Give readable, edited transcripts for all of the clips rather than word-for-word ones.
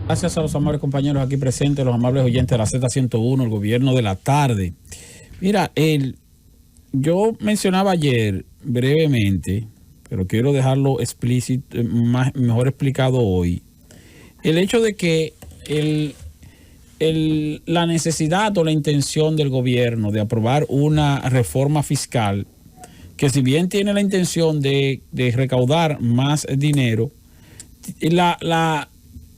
Gracias a los amables compañeros aquí presentes, los amables oyentes de la Z101, el gobierno de la tarde. Mira, yo mencionaba ayer brevemente, pero quiero dejarlo explícito, mejor explicado hoy, el hecho de que la necesidad o la intención del gobierno de aprobar una reforma fiscal que, si bien tiene la intención de recaudar más dinero,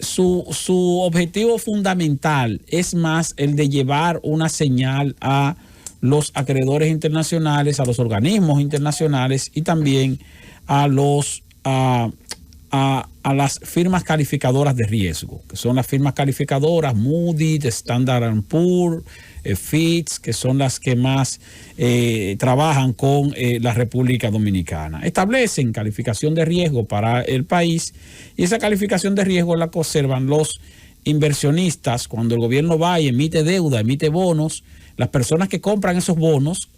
su objetivo fundamental es más el de llevar una señal a los acreedores internacionales, a los organismos internacionales y también a las firmas calificadoras de riesgo, que son las firmas calificadoras Moody's, Standard & Poor's, Fitch, que son las que más trabajan con la República Dominicana. Establecen calificación de riesgo para el país y esa calificación de riesgo la conservan los inversionistas cuando el gobierno va y emite deuda, emite bonos. Las personas que compran esos bonos,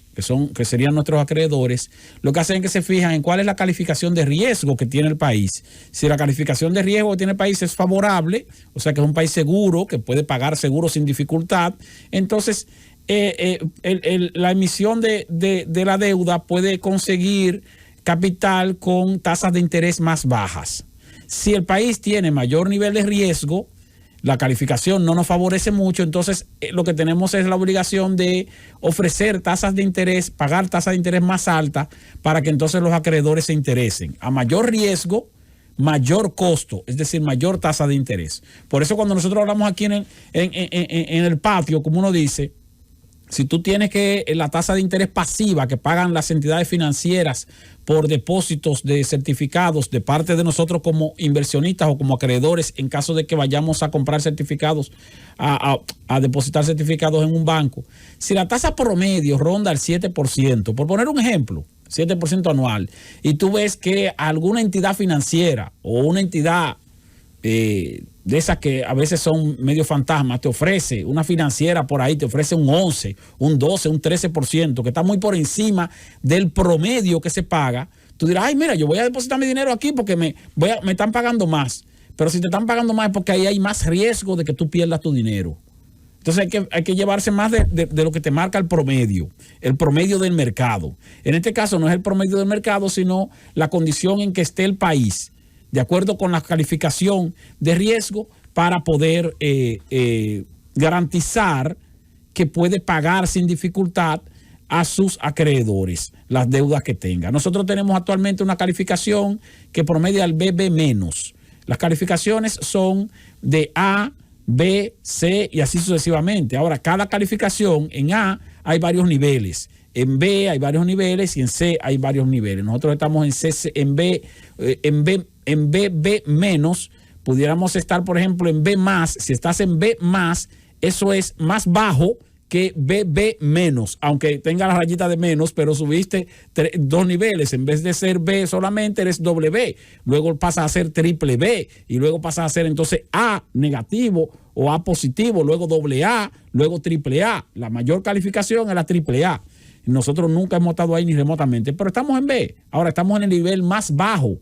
que serían nuestros acreedores, lo que hacen es que se fijan en cuál es la calificación de riesgo que tiene el país. Si la calificación de riesgo que tiene el país es favorable, o sea que es un país seguro, que puede pagar seguro sin dificultad, entonces la emisión de la deuda puede conseguir capital con tasas de interés más bajas. Si el país tiene mayor nivel de riesgo, la calificación no nos favorece mucho, entonces lo que tenemos es la obligación de ofrecer tasas de interés, pagar tasas de interés más altas para que entonces los acreedores se interesen. A mayor riesgo, mayor costo, es decir, mayor tasa de interés. Por eso cuando nosotros hablamos aquí en el patio, como uno dice, si tú tienes que la tasa de interés pasiva que pagan las entidades financieras por depósitos de certificados de parte de nosotros como inversionistas o como acreedores, en caso de que vayamos a comprar certificados, a depositar certificados en un banco, si la tasa promedio ronda el 7%, por poner un ejemplo, 7% anual, y tú ves que alguna entidad financiera o una entidad de esas que a veces son medio fantasmas, te ofrece una financiera por ahí, te ofrece un 11, un 12, un 13%, que está muy por encima del promedio que se paga, tú dirás, ay, mira, yo voy a depositar mi dinero aquí porque me están pagando más. Pero si te están pagando más es porque ahí hay más riesgo de que tú pierdas tu dinero. Entonces hay que llevarse más de lo que te marca el promedio del mercado. En este caso no es el promedio del mercado, sino la condición en que esté el país, de acuerdo con la calificación de riesgo, para poder garantizar que puede pagar sin dificultad a sus acreedores las deudas que tenga. Nosotros tenemos actualmente una calificación que promedia al BB-. Las calificaciones son de A, B, C y así sucesivamente. Ahora, cada calificación en A hay varios niveles. En B hay varios niveles y en C hay varios niveles. Nosotros estamos en BB menos, pudiéramos estar, por ejemplo, en B más. Si estás en B más, eso es más bajo que BB menos, aunque tenga la rayita de menos, pero subiste 2 niveles. En vez de ser B solamente, eres doble B. Luego pasas a ser triple B y luego pasas a ser entonces A negativo o A positivo, luego doble A, luego triple A. La mayor calificación es la triple A. Nosotros nunca hemos estado ahí ni remotamente, pero estamos en B. Ahora estamos en el nivel más bajo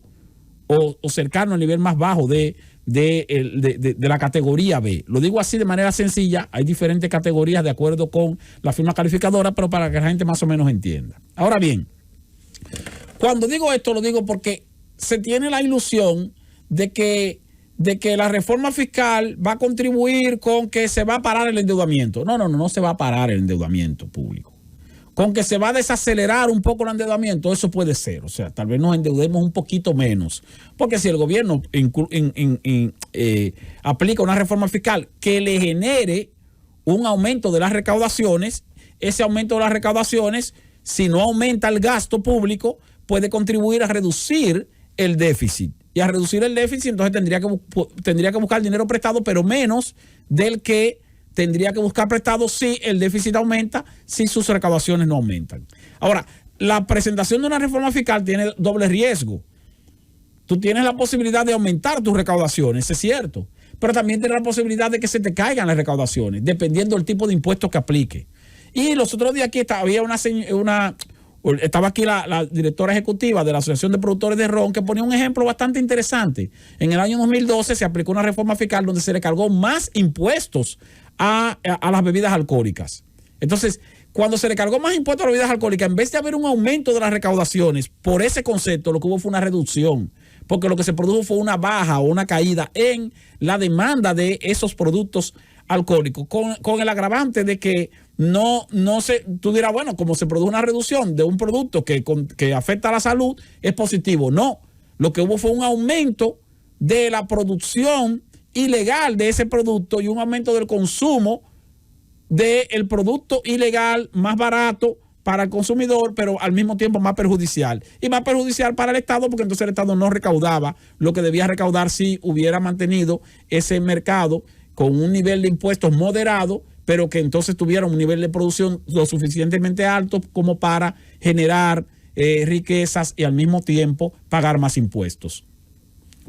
o cercano al nivel más bajo de la categoría B. Lo digo así de manera sencilla. Hay diferentes categorías de acuerdo con la firma calificadora, pero para que la gente más o menos entienda. Ahora bien, cuando digo esto, lo digo porque se tiene la ilusión de que la reforma fiscal va a contribuir con que se va a parar el endeudamiento. No se va a parar el endeudamiento público. Con que se va a desacelerar un poco el endeudamiento, eso puede ser. O sea, tal vez nos endeudemos un poquito menos. Porque si el gobierno aplica una reforma fiscal que le genere un aumento de las recaudaciones, ese aumento de las recaudaciones, si no aumenta el gasto público, puede contribuir a reducir el déficit. Y a reducir el déficit, entonces tendría que buscar dinero prestado, pero menos del que tendría que buscar prestado si el déficit aumenta, si sus recaudaciones no aumentan. Ahora, la presentación de una reforma fiscal tiene doble riesgo. Tú tienes la posibilidad de aumentar tus recaudaciones, es cierto, pero también tienes la posibilidad de que se te caigan las recaudaciones, dependiendo del tipo de impuestos que aplique. Y los otros días aquí había Estaba aquí la directora ejecutiva de la Asociación de Productores de Ron, que ponía un ejemplo bastante interesante. En el año 2012 se aplicó una reforma fiscal donde se le cargó más impuestos a las bebidas alcohólicas. Entonces, cuando se le cargó más impuestos a las bebidas alcohólicas, en vez de haber un aumento de las recaudaciones, por ese concepto lo que hubo fue una reducción, porque lo que se produjo fue una baja o una caída en la demanda de esos productos alcohólicos, con el agravante de que tú dirás, bueno, como se produjo una reducción de un producto que afecta a la salud, es positivo. No, lo que hubo fue un aumento de la producción ilegal de ese producto y un aumento del consumo del producto ilegal más barato para el consumidor, pero al mismo tiempo más perjudicial. Y más perjudicial para el Estado, porque entonces el Estado no recaudaba lo que debía recaudar si hubiera mantenido ese mercado con un nivel de impuestos moderado, pero que entonces tuviera un nivel de producción lo suficientemente alto como para generar riquezas y al mismo tiempo pagar más impuestos.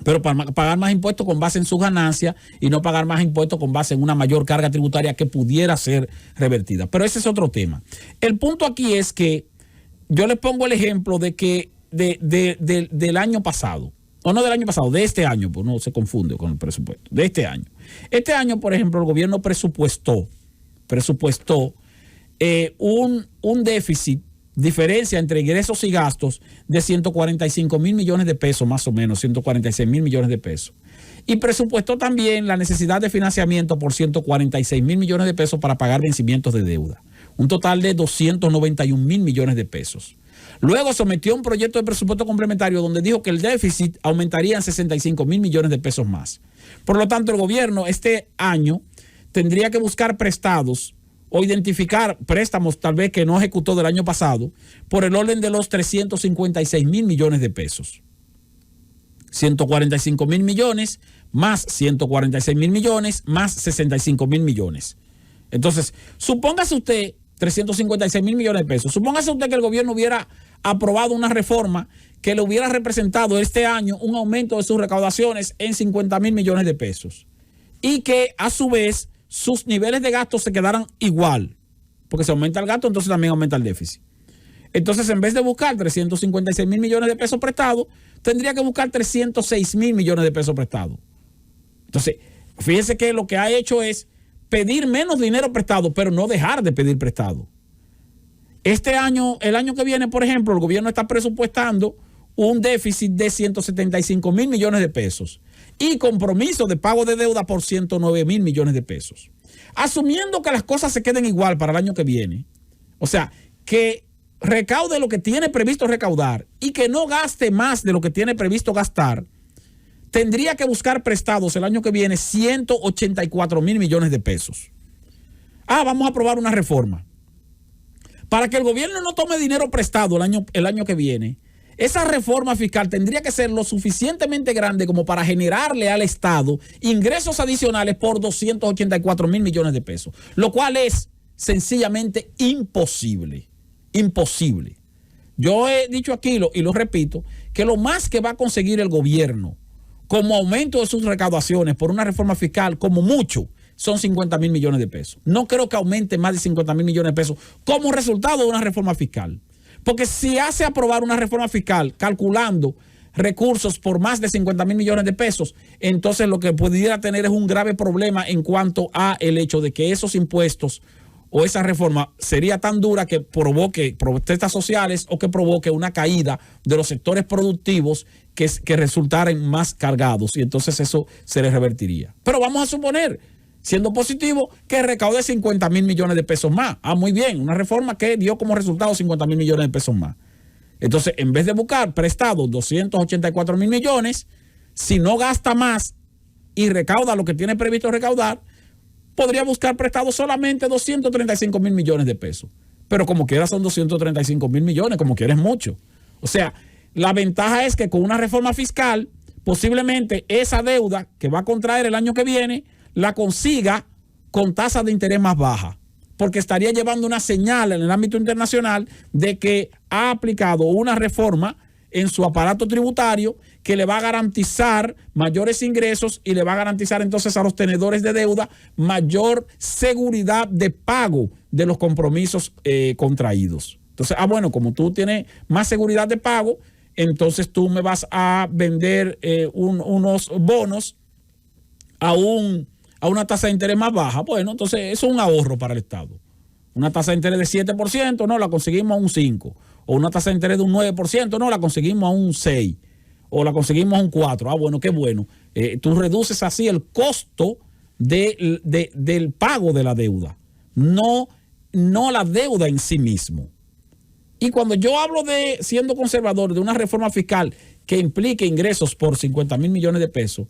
Pero para pagar más impuestos con base en sus ganancias y no pagar más impuestos con base en una mayor carga tributaria que pudiera ser revertida. Pero ese es otro tema. El punto aquí es que yo les pongo el ejemplo de que del año pasado, o no del año pasado, de este año, pues no se confunde con el presupuesto, de este año. Este año, por ejemplo, el gobierno presupuestó un déficit, diferencia entre ingresos y gastos de 145 mil millones de pesos, más o menos, 146 mil millones de pesos. Y presupuestó también la necesidad de financiamiento por 146 mil millones de pesos para pagar vencimientos de deuda. Un total de 291 mil millones de pesos. Luego sometió un proyecto de presupuesto complementario donde dijo que el déficit aumentaría en 65 mil millones de pesos más. Por lo tanto, el gobierno este año tendría que buscar prestados o identificar préstamos tal vez que no ejecutó del año pasado por el orden de los 356 mil millones de pesos. 145 mil millones más 146 mil millones más 65 mil millones. Entonces, supóngase usted 356 mil millones de pesos. Supóngase usted que el gobierno hubiera aprobado una reforma que le hubiera representado este año un aumento de sus recaudaciones en 50 mil millones de pesos y que a su vez sus niveles de gastos se quedaran igual, porque si aumenta el gasto, entonces también aumenta el déficit. Entonces, en vez de buscar 356 mil millones de pesos prestados, tendría que buscar 306 mil millones de pesos prestados. Entonces, fíjense que lo que ha hecho es pedir menos dinero prestado, pero no dejar de pedir prestado. Este año, el año que viene, por ejemplo, el gobierno está presupuestando un déficit de 175 mil millones de pesos y compromiso de pago de deuda por 109 mil millones de pesos. Asumiendo que las cosas se queden igual para el año que viene, o sea, que recaude lo que tiene previsto recaudar y que no gaste más de lo que tiene previsto gastar, tendría que buscar prestados el año que viene 184 mil millones de pesos. Vamos a aprobar una reforma. Para que el gobierno no tome dinero prestado el año que viene, esa reforma fiscal tendría que ser lo suficientemente grande como para generarle al Estado ingresos adicionales por 284 mil millones de pesos, lo cual es sencillamente imposible. Imposible. Yo he dicho aquí y lo repito, que lo más que va a conseguir el gobierno como aumento de sus recaudaciones por una reforma fiscal, como mucho, son 50 mil millones de pesos. No creo que aumente más de 50 mil millones de pesos como resultado de una reforma fiscal. Porque si hace aprobar una reforma fiscal calculando recursos por más de 50 mil millones de pesos, entonces lo que pudiera tener es un grave problema en cuanto a el hecho de que esos impuestos o esa reforma sería tan dura que provoque protestas sociales o que provoque una caída de los sectores productivos que resultaran más cargados y entonces eso se les revertiría. Pero vamos a suponer, siendo positivo, que recaude 50 mil millones de pesos más. Muy bien, una reforma que dio como resultado 50 mil millones de pesos más. Entonces, en vez de buscar prestados 284 mil millones, si no gasta más y recauda lo que tiene previsto recaudar, podría buscar prestados solamente 235 mil millones de pesos. Pero como quiera son 235 mil millones, como quiera es mucho. O sea, la ventaja es que con una reforma fiscal, posiblemente esa deuda que va a contraer el año que viene, la consiga con tasas de interés más bajas, porque estaría llevando una señal en el ámbito internacional de que ha aplicado una reforma en su aparato tributario que le va a garantizar mayores ingresos y le va a garantizar entonces a los tenedores de deuda mayor seguridad de pago de los compromisos contraídos. Entonces, bueno, como tú tienes más seguridad de pago, entonces tú me vas a vender unos bonos a una tasa de interés más baja. Bueno, entonces eso es un ahorro para el Estado. Una tasa de interés de 7%, no, la conseguimos a un 5%. O una tasa de interés de un 9%, no, la conseguimos a un 6%. O la conseguimos a un 4%. Bueno, qué bueno. Tú reduces así el costo del pago de la deuda. No la deuda en sí mismo. Y cuando yo hablo de, siendo conservador, de una reforma fiscal que implique ingresos por 50 mil millones de pesos,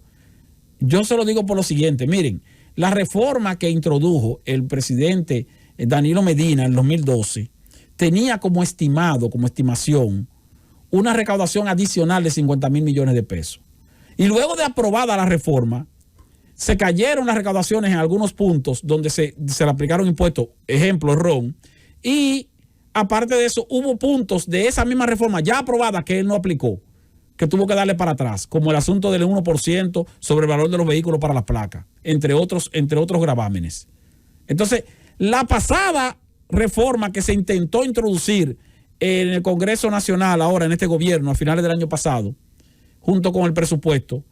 yo se lo digo por lo siguiente. Miren, la reforma que introdujo el presidente Danilo Medina en 2012 tenía como estimación, una recaudación adicional de 50 mil millones de pesos. Y luego de aprobada la reforma, se cayeron las recaudaciones en algunos puntos donde se le aplicaron impuestos, ejemplo, ron, y aparte de eso, hubo puntos de esa misma reforma ya aprobada que él no aplicó, que tuvo que darle para atrás, como el asunto del 1% sobre el valor de los vehículos para las placas, entre otros gravámenes. Entonces, la pasada reforma que se intentó introducir en el Congreso Nacional ahora en este gobierno a finales del año pasado, junto con el presupuesto,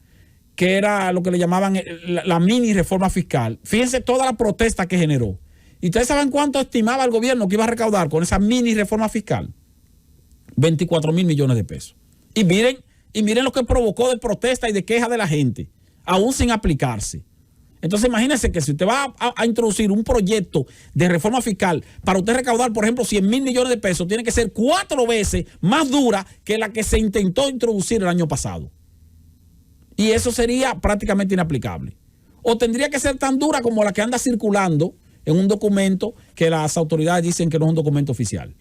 que era lo que le llamaban la mini reforma fiscal. Fíjense toda la protesta que generó. ¿Y ustedes saben cuánto estimaba el gobierno que iba a recaudar con esa mini reforma fiscal? 24 mil millones de pesos. Y miren lo que provocó de protesta y de queja de la gente, aún sin aplicarse. Entonces imagínense que si usted va a introducir un proyecto de reforma fiscal para usted recaudar, por ejemplo, 100 mil millones de pesos, tiene que ser 4 veces más dura que la que se intentó introducir el año pasado. Y eso sería prácticamente inaplicable. O tendría que ser tan dura como la que anda circulando en un documento que las autoridades dicen que no es un documento oficial.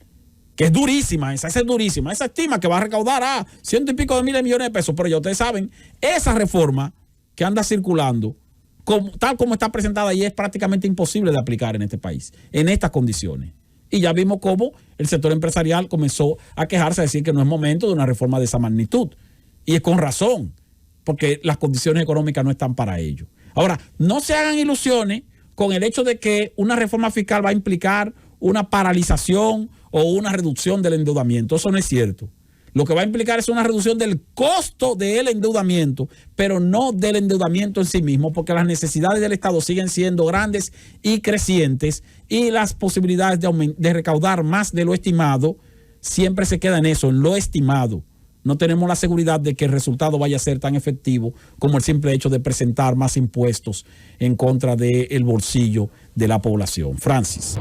Que es durísima, esa es durísima. Esa estima que va a recaudar a 100 y pico de miles de millones de pesos. Pero ya ustedes saben, esa reforma que anda circulando, tal como está presentada, y es prácticamente imposible de aplicar en este país, en estas condiciones. Y ya vimos cómo el sector empresarial comenzó a quejarse, a decir que no es momento de una reforma de esa magnitud. Y es con razón, porque las condiciones económicas no están para ello. Ahora, no se hagan ilusiones con el hecho de que una reforma fiscal va a implicar una paralización o una reducción del endeudamiento. Eso no es cierto. Lo que va a implicar es una reducción del costo del endeudamiento, pero no del endeudamiento en sí mismo, porque las necesidades del Estado siguen siendo grandes y crecientes, y las posibilidades de recaudar más de lo estimado siempre se queda en eso, en lo estimado. No tenemos la seguridad de que el resultado vaya a ser tan efectivo como el simple hecho de presentar más impuestos en contra del bolsillo de la población. Francis.